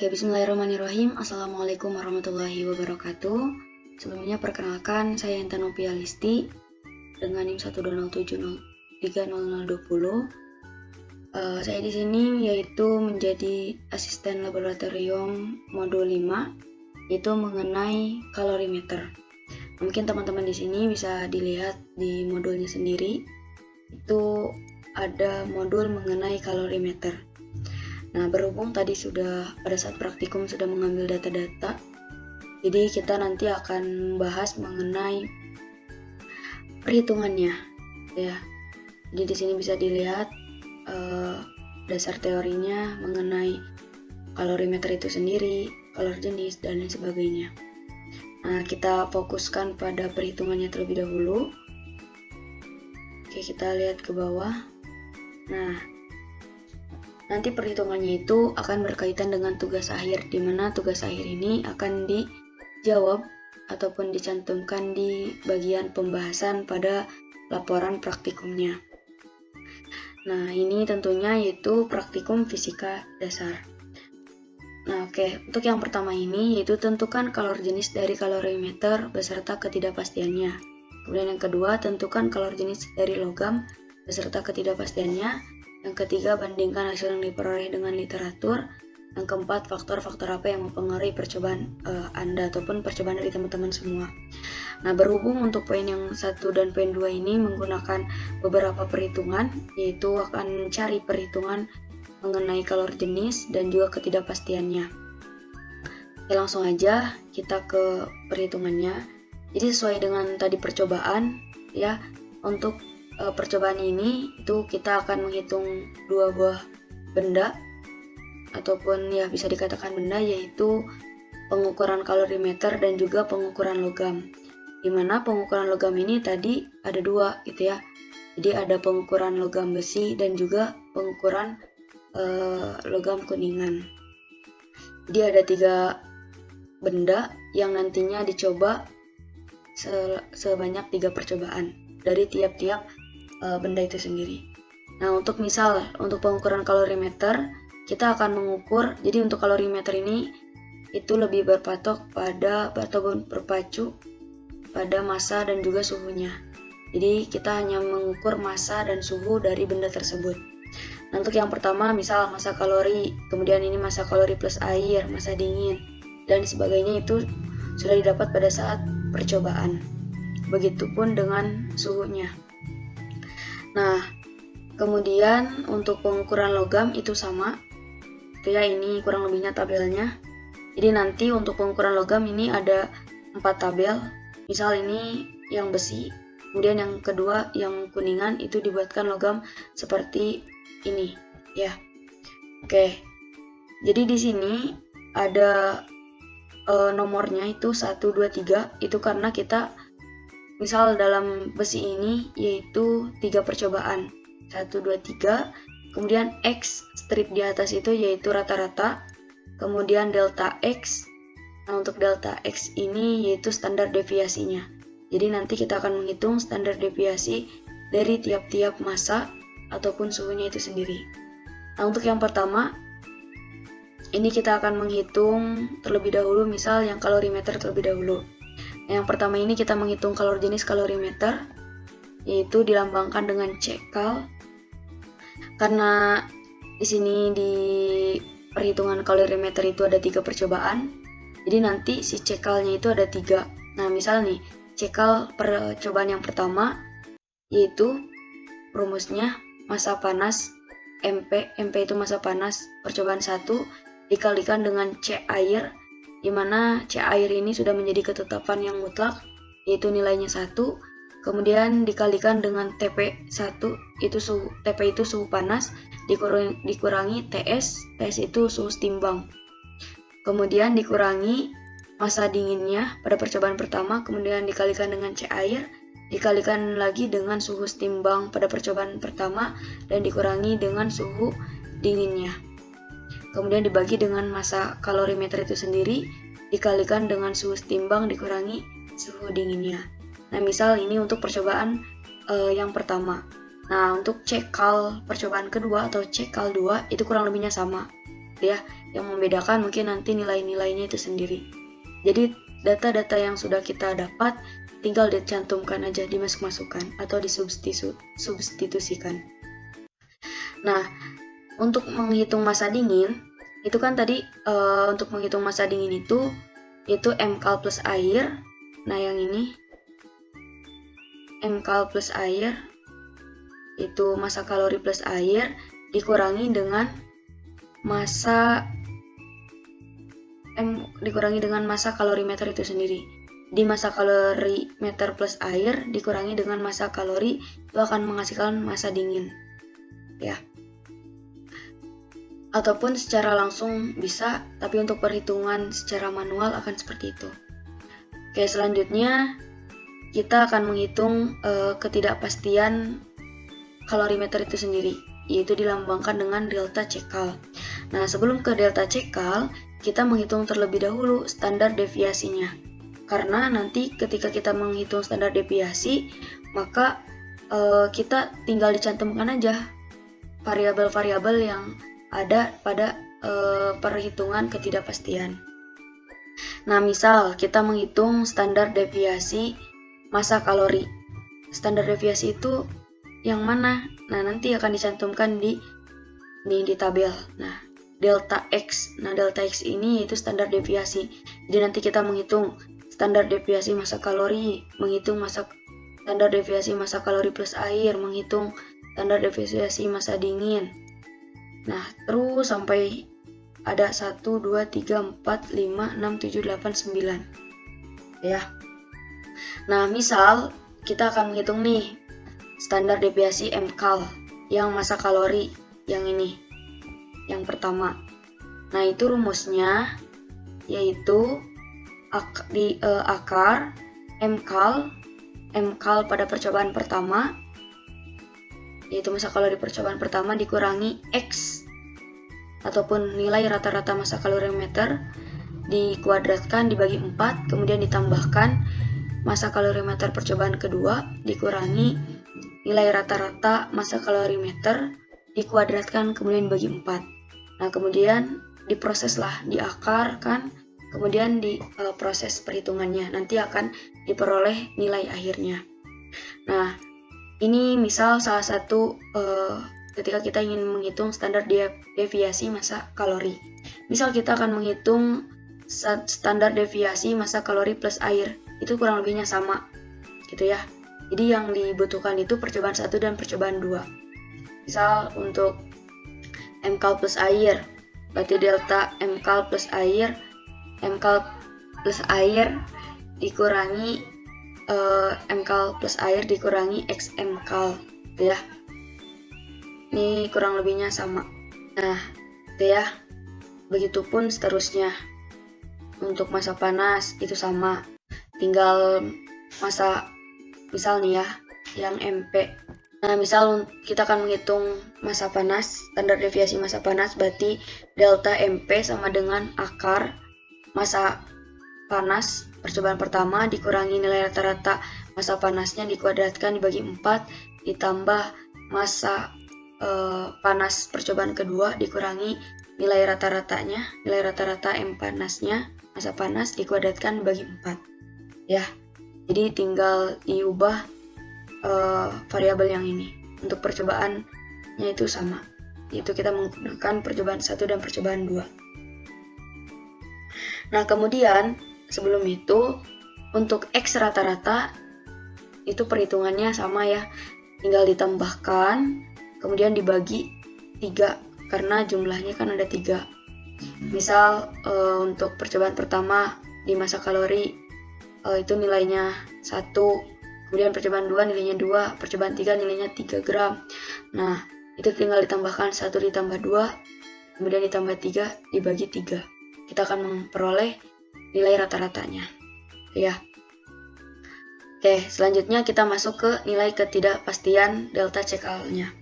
Oke, bismillahirrahmanirrahim. Assalamualaikum warahmatullahi wabarakatuh. Sebelumnya perkenalkan, saya Intan Nopia Listi dengan NIM 120730020. Saya di sini yaitu menjadi asisten laboratorium modul 5, yaitu mengenai kalorimeter. Mungkin teman-teman di sini bisa dilihat di modulnya sendiri, itu ada modul mengenai kalorimeter. Nah, berhubung tadi pada saat praktikum sudah mengambil data-data, jadi kita nanti akan bahas mengenai perhitungannya, ya. Jadi di sini bisa dilihat dasar teorinya mengenai kalorimeter itu sendiri, kalori jenis, dan lain sebagainya. Nah, kita fokuskan pada perhitungannya terlebih dahulu. Oke, kita lihat ke bawah. Nah, nanti perhitungannya itu akan berkaitan dengan tugas akhir, di mana tugas akhir ini akan dijawab ataupun dicantumkan di bagian pembahasan pada laporan praktikumnya. Nah, ini tentunya yaitu praktikum fisika dasar. Nah, oke, untuk yang pertama ini yaitu tentukan kalori jenis dari kalorimeter beserta ketidakpastiannya. Kemudian yang kedua, tentukan kalori jenis dari logam beserta ketidakpastiannya. Yang ketiga, bandingkan hasil yang diperoleh dengan literatur. Yang keempat, faktor-faktor apa yang mempengaruhi percobaan Anda ataupun percobaan dari teman-teman semua. Nah, berhubung untuk poin yang 1 dan poin 2 ini menggunakan beberapa perhitungan, yaitu akan mencari perhitungan mengenai kalori jenis dan juga ketidakpastiannya. Oke, langsung aja kita ke perhitungannya. Jadi sesuai dengan tadi percobaan, ya, untuk percobaan ini itu kita akan menghitung dua buah benda ataupun ya bisa dikatakan benda, yaitu pengukuran kalorimeter dan juga pengukuran logam. Dimana pengukuran logam ini tadi ada dua gitu ya. Jadi ada pengukuran logam besi dan juga pengukuran logam kuningan. Jadi ada 3 benda yang nantinya dicoba sebanyak 3 percobaan dari tiap-tiap benda itu sendiri. Nah, untuk pengukuran kalorimeter, kita akan mengukur, jadi untuk kalorimeter ini itu lebih berpatok pada ataupun berpacu pada massa dan juga suhunya. Jadi kita hanya mengukur massa dan suhu dari benda tersebut. Nah, untuk yang pertama misal massa kalori, kemudian ini massa kalori plus air, massa dingin, dan sebagainya itu sudah didapat pada saat percobaan. Begitupun dengan suhunya. Nah, kemudian untuk pengukuran logam itu sama. Itu ya, ini kurang lebihnya tabelnya. Jadi nanti untuk pengukuran logam ini ada 4 tabel. Misal ini yang besi, kemudian yang kedua yang kuningan itu dibuatkan logam seperti ini, ya. Oke. Jadi di sini ada nomornya itu 1, 2, 3, itu karena kita misal dalam besi ini yaitu 3 percobaan. 1, 2, 3. Kemudian X strip di atas itu yaitu rata-rata. Kemudian delta X. Nah, untuk delta X ini yaitu standar deviasinya. Jadi nanti kita akan menghitung standar deviasi dari tiap-tiap massa ataupun suhunya itu sendiri. Nah, untuk yang pertama ini kita akan menghitung terlebih dahulu misal yang kalorimeter terlebih dahulu. Yang pertama ini kita menghitung kalori jenis kalorimeter, yaitu dilambangkan dengan CKal. Karena di sini di perhitungan kalorimeter itu ada 3 percobaan, jadi nanti si CKalnya itu ada 3. Nah, misal nih CKal percobaan yang pertama yaitu rumusnya massa panas MP itu massa panas percobaan 1 dikalikan dengan C air, di mana C air ini sudah menjadi ketetapan yang mutlak, yaitu nilainya 1, kemudian dikalikan dengan TP1, TP itu suhu panas, dikurangi TS itu suhu timbang, kemudian dikurangi massa dinginnya pada percobaan pertama, kemudian dikalikan dengan C air, dikalikan lagi dengan suhu timbang pada percobaan pertama, dan dikurangi dengan suhu dinginnya. Kemudian dibagi dengan massa kalorimeter itu sendiri, dikalikan dengan suhu timbang dikurangi suhu dinginnya. Nah, misal ini untuk percobaan yang pertama. Nah, untuk CKal percobaan kedua atau CKal 2 itu kurang lebihnya sama. ya. Yang membedakan mungkin nanti nilai-nilainya itu sendiri. Jadi data-data yang sudah kita dapat tinggal dicantumkan aja, dimasuk-masukkan atau disubstitusikan. Nah, untuk menghitung massa dingin, itu kan tadi untuk menghitung massa dingin itu mkal plus air. Nah, yang ini mkal plus air itu massa kalori plus air dikurangi dengan massa kalorimeter itu sendiri. Di massa kalorimeter plus air dikurangi dengan massa kalori itu akan menghasilkan massa dingin. Ya. Ataupun secara langsung bisa, tapi untuk perhitungan secara manual akan seperti itu. Oke, selanjutnya kita akan menghitung ketidakpastian kalorimeter itu sendiri, yaitu dilambangkan dengan delta Chekhov. Nah, sebelum ke delta Chekhov, kita menghitung terlebih dahulu standar deviasinya. Karena nanti ketika kita menghitung standar deviasi, maka kita tinggal dicantumkan aja variabel-variabel yang ada pada perhitungan ketidakpastian. Nah, misal kita menghitung standar deviasi massa kalori. Standar deviasi itu yang mana? Nah, nanti akan dicantumkan di tabel. Nah, delta X. Nah, delta X ini yaitu standar deviasi. Jadi nanti kita menghitung standar deviasi massa kalori, menghitung standar deviasi massa kalori plus air, menghitung standar deviasi massa dingin. Nah, terus sampai ada 1, 2, 3, 4, 5, 6, 7, 8, 9. Ya. Nah, misal kita akan menghitung nih standar deviasi mkal yang massa kalori yang ini. Yang pertama. Nah, itu rumusnya yaitu akar mkal pada percobaan pertama, yaitu massa kalori percobaan pertama dikurangi X ataupun nilai rata-rata massa kalorimeter dikuadratkan dibagi 4, kemudian ditambahkan massa kalorimeter percobaan kedua dikurangi nilai rata-rata massa kalorimeter dikuadratkan kemudian dibagi 4. Nah, kemudian diproseslah, diakarkan, kemudian diproses perhitungannya. Nanti akan diperoleh nilai akhirnya. Nah, ini misal salah satu ketika kita ingin menghitung standar deviasi massa kalori. Misal kita akan menghitung standar deviasi massa kalori plus air. Itu kurang lebihnya sama, gitu ya. Jadi yang dibutuhkan itu percobaan 1 dan percobaan 2. Misal untuk mkal plus air, berarti delta mkal plus air dikurangi mkal plus air dikurangi x mkal, gitu ya. Ini kurang lebihnya sama. Nah, gitu ya. Begitupun seterusnya. Untuk massa panas itu sama. Tinggal massa, misal nih ya, yang MP. Nah, misal kita akan menghitung massa panas, standar deviasi massa panas, berarti delta MP sama dengan akar massa panas percobaan pertama dikurangi nilai rata-rata massa panasnya dikuadratkan dibagi 4, ditambah massa panas percobaan kedua dikurangi nilai rata-ratanya, nilai rata-rata M panasnya, massa panas dikuadratkan dibagi 4. Ya, jadi tinggal diubah variabel yang ini. Untuk percobaannya itu sama, yaitu kita menggunakan percobaan 1 dan percobaan 2. Nah, kemudian sebelum itu untuk X rata-rata itu perhitungannya sama ya, tinggal ditambahkan kemudian dibagi 3 karena jumlahnya kan ada 3. Misal untuk percobaan pertama di massa kalori itu nilainya 1, kemudian percobaan 2 nilainya 2, percobaan 3 nilainya 3 gram. Nah, itu tinggal ditambahkan 1 ditambah 2, kemudian ditambah 3 dibagi 3. Kita akan memperoleh nilai rata-ratanya. Ya. Oke, selanjutnya kita masuk ke nilai ketidakpastian delta Chekhov-nya.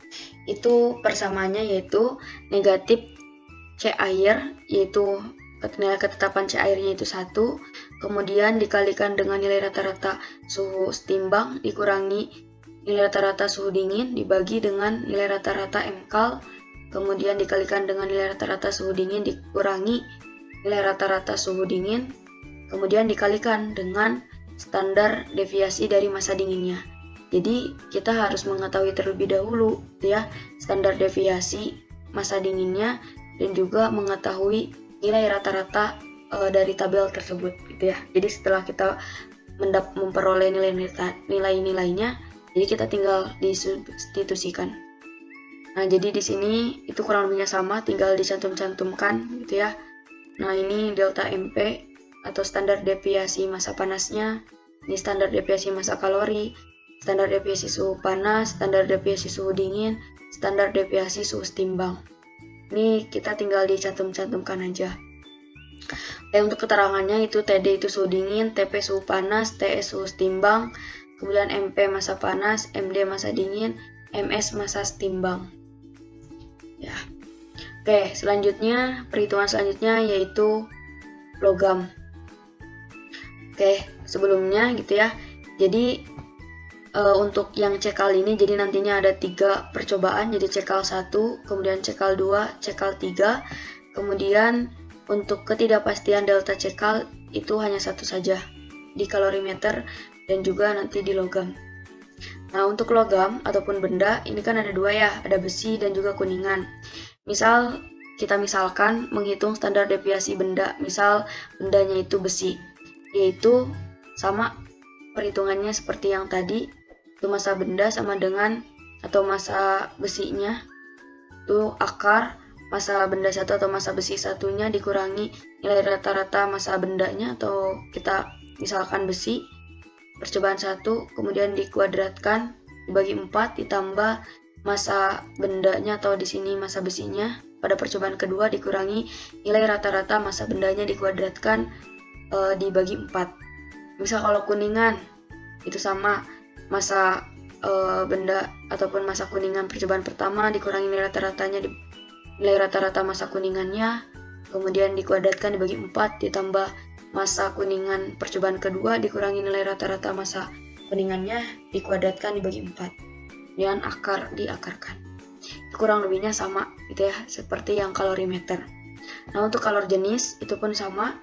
Itu persamaannya yaitu negatif C air, yaitu nilai ketetapan C airnya itu 1, kemudian dikalikan dengan nilai rata-rata suhu setimbang dikurangi nilai rata-rata suhu dingin dibagi dengan nilai rata-rata mkal kemudian dikalikan dengan nilai rata-rata suhu dingin dikurangi nilai rata-rata suhu dingin, kemudian dikalikan dengan standar deviasi dari massa dinginnya. Jadi kita harus mengetahui terlebih dahulu ya standar deviasi massa dinginnya dan juga mengetahui nilai rata-rata dari tabel tersebut gitu ya. Jadi setelah kita memperoleh nilai-nilainya, jadi kita tinggal disubstitusikan. Nah, jadi di sini itu kurang lebihnya sama, tinggal dicantum-cantumkan gitu ya. Nah, ini delta MP atau standar deviasi massa panasnya, ini standar deviasi massa kalori, standar deviasi suhu panas, standar deviasi suhu dingin, standar deviasi suhu timbang. Ini kita tinggal dicantum-cantumkan aja. Untuk keterangannya itu TD itu suhu dingin, TP suhu panas, TS suhu timbang, kemudian MP massa panas, MD massa dingin, MS massa timbang. Ya. Oke, selanjutnya perhitungan selanjutnya yaitu logam. Oke, sebelumnya gitu ya. Jadi untuk yang cekal ini jadi nantinya ada 3 percobaan, jadi cekal 1, kemudian cekal 2, cekal 3. Kemudian untuk ketidakpastian delta cekal itu hanya satu saja di kalorimeter dan juga nanti di logam. Nah, untuk logam ataupun benda ini kan ada 2 ya, ada besi dan juga kuningan. Misal kita misalkan menghitung standar deviasi benda, misal bendanya itu besi, yaitu sama perhitungannya seperti yang tadi, itu massa benda sama dengan atau massa besinya itu akar massa benda 1 atau massa besi satunya dikurangi nilai rata-rata massa bendanya, atau kita misalkan besi percobaan 1 kemudian dikuadratkan dibagi 4 ditambah massa bendanya atau di sini massa besinya pada percobaan kedua dikurangi nilai rata-rata massa bendanya dikuadratkan dibagi 4. Misal kalau kuningan itu sama massa benda ataupun massa kuningan percobaan pertama dikurangi nilai rata-rata massa kuningannya, kemudian dikuadratkan dibagi 4 ditambah massa kuningan percobaan kedua dikurangi nilai rata-rata massa kuningannya dikuadratkan dibagi 4 dengan akar diakarkan. Kurang lebihnya sama gitu ya, seperti yang kalorimeter. Nah, untuk kalor jenis itu pun sama.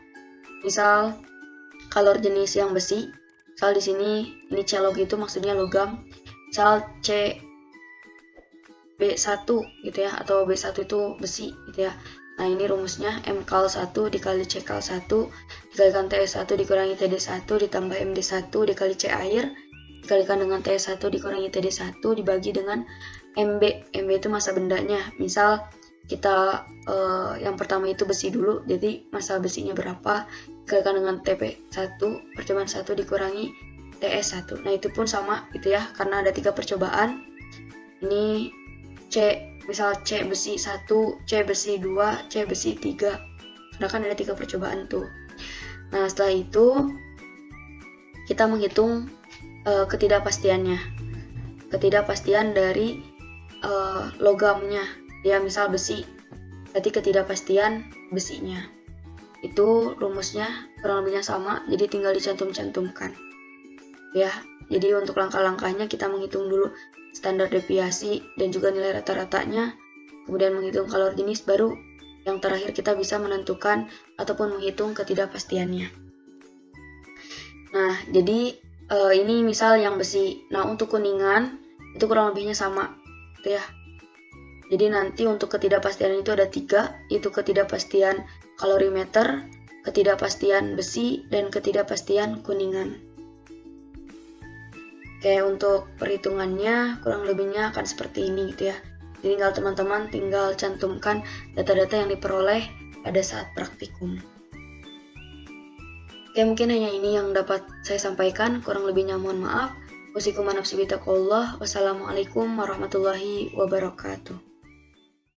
Misal kalor jenis yang besi, misal di sini ini C-log itu maksudnya logam, misal C B1 gitu ya, atau B1 itu besi gitu ya. Nah, ini rumusnya MKal 1 dikali CKal 1 dikalikan TS1 dikurangi TD1 ditambah MD1 dikali C air dikalikan dengan TS1 dikurangi TD1 dibagi dengan MB. MB itu massa bendanya. Misal kita yang pertama itu besi dulu, jadi massa besinya berapa dikalikan dengan TP1 percobaan 1 dikurangi TS1. Nah, itu pun sama gitu ya, karena ada 3 percobaan. Ini C, misal C besi 1, C besi 2, C besi 3. Karena kan ada 3 percobaan tuh. Nah, setelah itu kita menghitung ketidakpastiannya. Ketidakpastian dari logamnya. Ya, misal besi, berarti ketidakpastian besinya. Itu rumusnya kurang lebihnya sama, jadi tinggal dicantum-cantumkan. Ya, jadi untuk langkah-langkahnya kita menghitung dulu standar deviasi dan juga nilai rata-ratanya, kemudian menghitung kalor jenis, baru yang terakhir kita bisa menentukan ataupun menghitung ketidakpastiannya. Nah, jadi ini misal yang besi. Nah, untuk kuningan itu kurang lebihnya sama gitu ya. Jadi nanti untuk ketidakpastian itu ada 3, yaitu ketidakpastian kalorimeter, ketidakpastian besi, dan ketidakpastian kuningan. Oke, untuk perhitungannya kurang lebihnya akan seperti ini gitu ya. Jadi teman-teman tinggal cantumkan data-data yang diperoleh pada saat praktikum. Oke, mungkin hanya ini yang dapat saya sampaikan, kurang lebihnya mohon maaf. Wassalamualaikum warahmatullahi wabarakatuh.